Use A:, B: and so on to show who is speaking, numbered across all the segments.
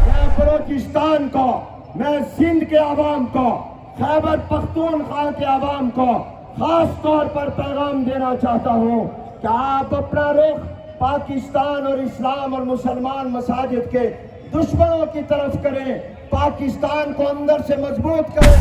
A: میں بلوچستان کو، میں سندھ کے عوام کو، خیبر پختونخوا کے عوام کو خاص طور پر پیغام دینا چاہتا ہوں کہ آپ اپنا رخ پاکستان اور اسلام اور مسلمان مساجد کے دشمنوں کی طرف کریں، پاکستان کو اندر سے مضبوط کریں۔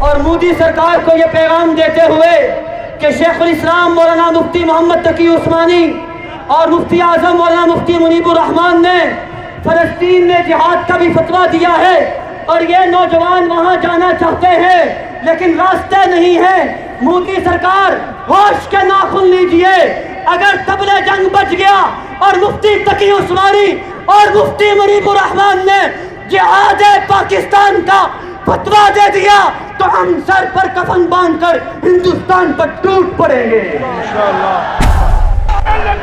B: اور مودی سرکار کو یہ پیغام دیتے ہوئے کہ شیخ الاسلام مولانا مفتی محمد تقی عثمانی اور مفتی اعظم مولانا مفتی منیب الرحمان نے فلسطین میں جہاد کا بھی فتویٰ دیا ہے، اور یہ نوجوان وہاں جانا چاہتے ہیں لیکن راستے نہیں ہیں۔ مودی سرکار ہوش کے ناخن لیجئے، اگر طبل جنگ بج گیا اور مفتی تقی عثمانی اور مفتی منیب الرحمان نے جہاد پاکستان کا فتویٰ دے دیا تو ہم سر پر کفن باندھ کر ہندوستان پر ٹوٹ پڑیں گے۔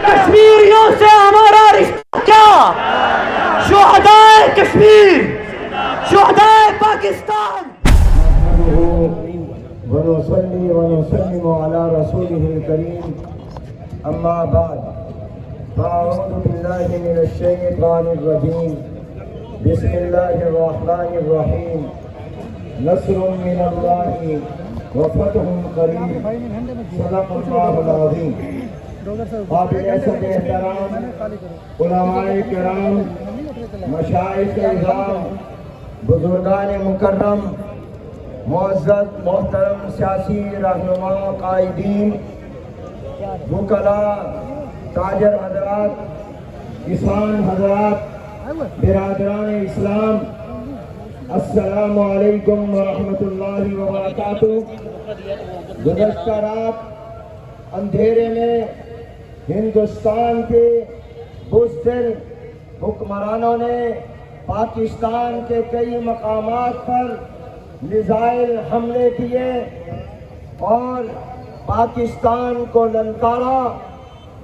B: کشمیریوں سے ہمارا رشتہ کیا؟ شہدائے کشمیر، شہدائے پاکستان۔
A: ونصلي ونسلم على رسوله الكريم أما بعد فأعوذ بالله من الشيطان الرجيم بسم الله الرحمن الرحيم نصر من الله وفتح قريب صدق الله العظيم۔ قابل عزت احترام علماء کرام، مشائخ اعظام، بزرگان مکرم، معزز محترم سیاسی رہنما، قائدین، وکلاء، تاجر حضرات، کسان حضرات، برادران اسلام، السلام علیکم ورحمۃ اللہ وبرکاتہ۔ گزشتہ رات اندھیرے میں ہندوستان کے بزدل حکمرانوں نے پاکستان کے کئی مقامات پر میزائل حملے کیے اور پاکستان کو للکارا،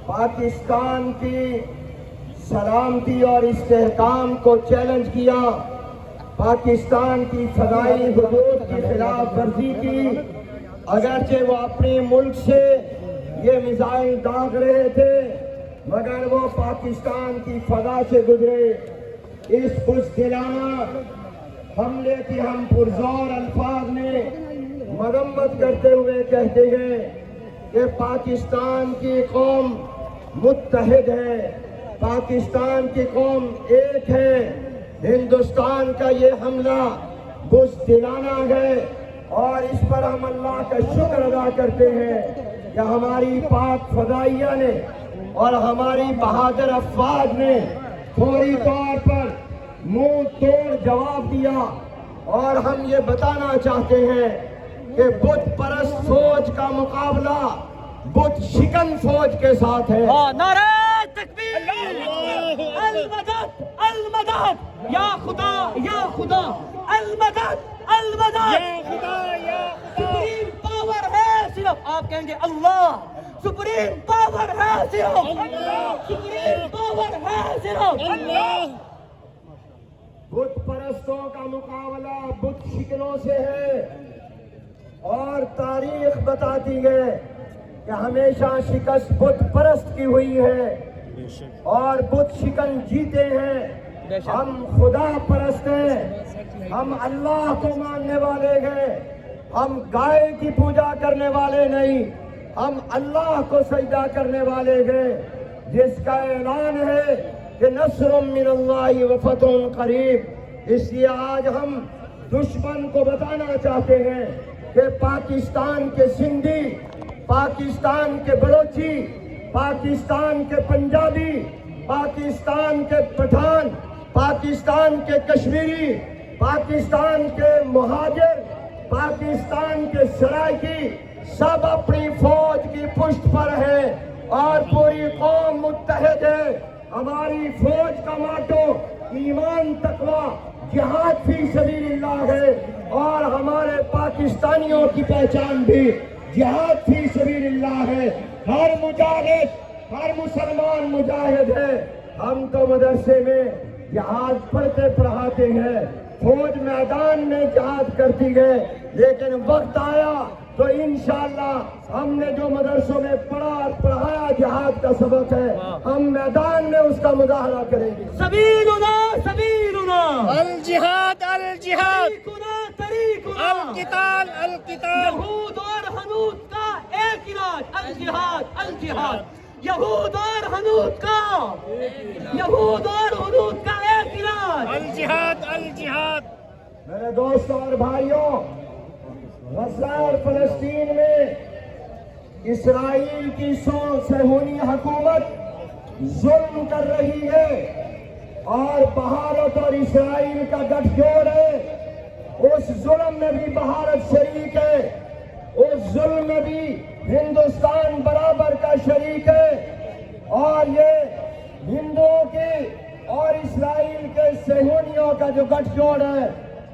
A: پاکستان کی سلامتی اور استحکام کو چیلنج کیا، پاکستان کی فضائی حدود کی خلاف ورزی کی۔ اگرچہ وہ اپنے ملک سے یہ میزائل داغ رہے تھے مگر وہ پاکستان کی فضا سے گزرے۔ اس بزدلانہ حملے کی ہم پرزور الفاظ میں مرمت کرتے ہوئے کہتے ہیں کہ پاکستان کی قوم متحد ہے، پاکستان کی قوم ایک ہے۔ ہندوستان کا یہ حملہ بزدلانہ ہے اور اس پر ہم اللہ کا شکر ادا کرتے ہیں کہ ہماری پاک فضائیہ نے اور ہماری بہادر افواج نے فوری طور پر منہ توڑ جواب دیا، اور ہم یہ بتانا چاہتے ہیں کہ بت پرست فوج کا مقابلہ بت شکن فوج کے ساتھ ہے۔
B: نعرہ تکبیر، المدد المدد، یا خدا یا خدا، المدد المدد، یا خدا یا خدا۔ سپریم پاور ہے صرف، آپ کہیں گے اللہ، سپریم پاور ہے صرف اللہ، سپریم پاور ہے صرف اللہ۔
A: بت پرستوں کا مقابلہ بت شکنوں سے ہے، اور تاریخ بتاتی ہے کہ ہمیشہ شکست بت پرست کی ہوئی ہے اور بت شکن جیتے ہیں۔ ہم خدا پرست ہیں، ہم اللہ کو ماننے والے ہیں، ہم گائے کی پوجا کرنے والے نہیں، ہم اللہ کو سجدہ کرنے والے ہیں، جس کا اعلان ہے کہ نصر من اللہ وفتح قریب۔ اس لیے آج ہم دشمن کو بتانا چاہتے ہیں کہ پاکستان کے سندھی، پاکستان کے بلوچی، پاکستان کے پنجابی، پاکستان کے پٹھان، پاکستان کے کشمیری، پاکستان کے مہاجر پاکستان کے سرائکی سب اپنی فوج کی پشت پر ہے اور پوری قوم متحد ہے. ہماری فوج کا ماٹو ایمان تقوی جہاد فی سبیل اللہ ہے اور ہمارے پاکستانیوں کی پہچان بھی جہاد فی سبیل اللہ ہے. ہر مجاہد ہر مسلمان مجاہد ہے. ہم تو مدرسے میں جہاد پڑھتے پڑھاتے ہیں, فوج میدان میں جہاد کرتی ہے, لیکن وقت آیا تو انشاءاللہ ہم نے جو مدرسوں میں پڑھایا جہاد کا سبق ہے, ہم میدان میں اس کا مظاہرہ کریں گے.
B: سبیلنا سبیلنا
C: الجہاد الجہاد
B: طریقنا طریقنا
C: القتال القتال
B: یہود اور حنود کا ایک علاج الجہاد الجہاد. یہود اور حنود کا ایک علاج
C: الجہاد الجہاد.
A: میرے دوستوں اور بھائیوں, غزہ اور فلسطین میں اسرائیل کی صہیونی حکومت ظلم کر رہی ہے اور بھارت اور اسرائیل کا گٹھ جوڑ ہے. اس ظلم میں بھی بھارت شریک ہے, اس ظلم میں بھی ہندوستان برابر کا شریک ہے. اور یہ ہندوؤں کی اور اسرائیل کے صہیونیوں کا جو گٹھ جوڑ ہے,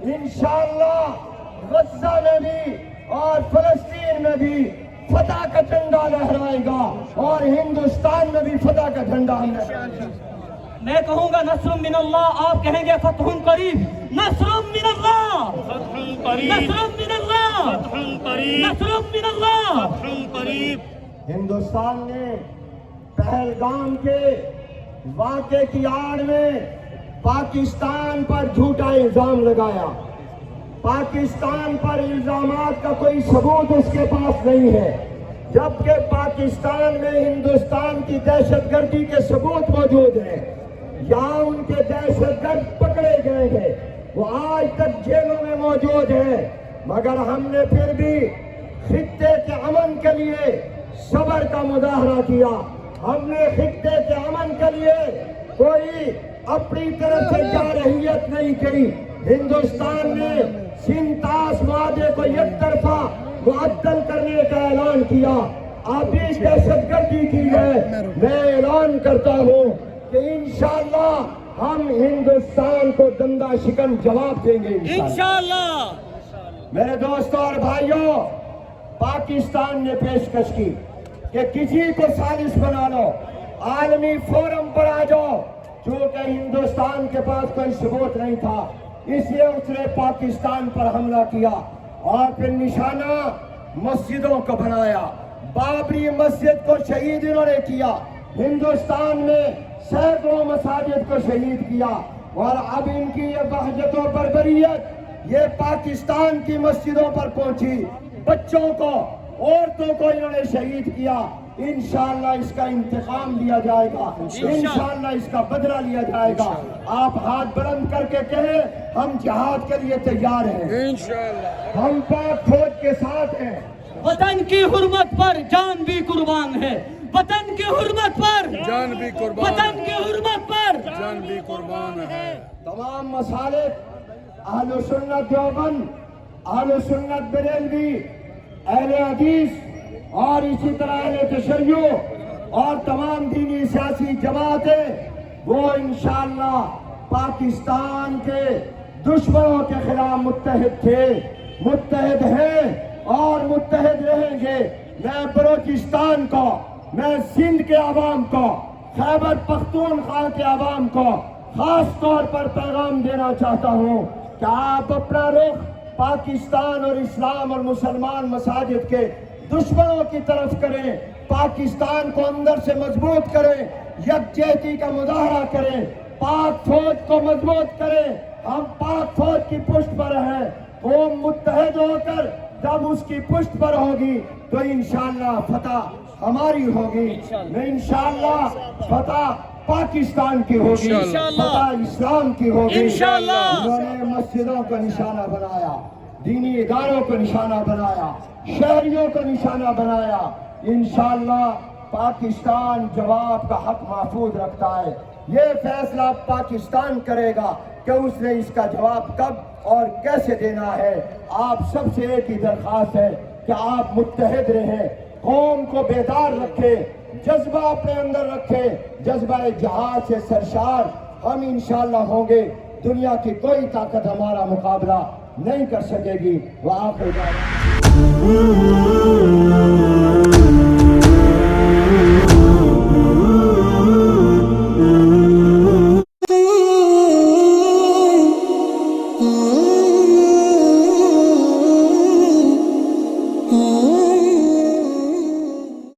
A: انشاءاللہ غزہ میں بھی اور فلسطین میں بھی فتح کا جھنڈا لہرائے گا اور ہندوستان میں بھی فتح کا جھنڈا ہم لہرائے گا.
B: میں کہوں گا نصر من اللہ, آپ کہیں گے فتح قریب. نصر من اللہ,
C: فتح قریب,
B: نصر من اللہ,
C: فتح قریب,
B: نصر من اللہ.
C: فتح قریب.
A: ہندوستان نے پہلگام کے واقعے کی آڑ میں پاکستان پر جھوٹا الزام لگایا. پاکستان پر الزامات کا کوئی ثبوت اس کے پاس نہیں ہے, جبکہ پاکستان میں ہندوستان کی دہشت گردی کے ثبوت موجود ہیں. یہاں ان کے دہشت گرد پکڑے گئے ہیں, وہ آج تک جیلوں میں موجود ہیں, مگر ہم نے پھر بھی خطے کے امن کے لیے صبر کا مظاہرہ کیا. ہم نے خطے کے امن کے لیے کوئی اپنی طرف سے جارحیت نہیں کی. ہندوستان نے سنتاس معاہدے کو یک طرفہ معطل کرنے کا اعلان کیا. اب اس دہشت گردی کی ہے. میں اعلان کرتا ہوں کہ انشاءاللہ ہم ہندوستان کو دندہ شکن جواب دیں گے
B: انشاءاللہ.
A: میرے دوستوں اور بھائیوں, پاکستان نے پیشکش کی کہ کسی کو سازش بنا لو, عالمی فورم پر آ جاؤ. چونکہ ہندوستان کے پاس کوئی ثبوت نہیں تھا, اس لیے اس نے پاکستان پر حملہ کیا اور پھر نشانہ مسجدوں کو بنایا. بابری مسجد کو شہید انہوں نے کیا, ہندوستان میں سینکڑوں مساجد کو شہید کیا, اور اب ان کی یہ بہجت و بربریت یہ پاکستان کی مسجدوں پر پہنچی. بچوں کو عورتوں کو انہوں نے شہید کیا. انشاءاللہ اس کا انتقام لیا جائے گا, انشاءاللہ اس کا بدلہ لیا جائے گا. آپ ہاتھ بلند کر کے کہیں ہم جہاد کے لیے تیار ہیں, ہم پاک فوج کے ساتھ ہیں.
B: وطن کی حرمت پر جان بھی قربان ہے, وطن کی حرمت پر
D: جان بھی قربان,
B: وطن کی حرمت پر
D: جان بھی قربان ہے.
A: تمام مسالک اہل سنت دیوبند, اہل سنت بریلوی, اہل حدیث اور اسی طرح اہل تشیع اور تمام دینی سیاسی جماعتیں وہ انشاءاللہ پاکستان کے دشمنوں کے خلاف متحد تھے, متحد ہیں اور متحد رہیں گے. میں بلوچستان کو, میں سندھ کے عوام کو, خیبر پختونخوا کے عوام کو خاص طور پر پیغام دینا چاہتا ہوں کہ آپ اپنا رخ پاکستان اور اسلام اور مسلمان مساجد کے دشمنوں کی طرف کریں, پاکستان کو اندر سے مضبوط کریں, یکجہتی کا مظاہرہ کریں, پاک فوج کو مضبوط کریں. ہم پاک فوج کی پشت پر ہیں, قوم متحد ہو کر جب اس کی پشت پر ہوگی تو انشاءاللہ فتح ہماری ہوگی, انشاءاللہ فتح پاکستان کی ہوگی, فتح اسلام کی ہوگی. انہوں نے مسجدوں کو نشانہ بنایا, دینی اداروں کو نشانہ بنایا, شہریوں کو نشانہ بنایا. انشاءاللہ پاکستان جواب کا حق محفوظ رکھتا ہے. یہ فیصلہ پاکستان کرے گا کہ اس نے اس کا جواب کب اور کیسے دینا ہے. آپ سب سے ایک ہی درخواست ہے کہ آپ متحد رہیں, قوم کو بیدار رکھیں, جذبہ اپنے اندر رکھیں, جذبہ جہاد سے سرشار ہم انشاءاللہ ہوں گے. دنیا کی کوئی طاقت ہمارا مقابلہ نہیں کر سکے گی. وآخر دعوانا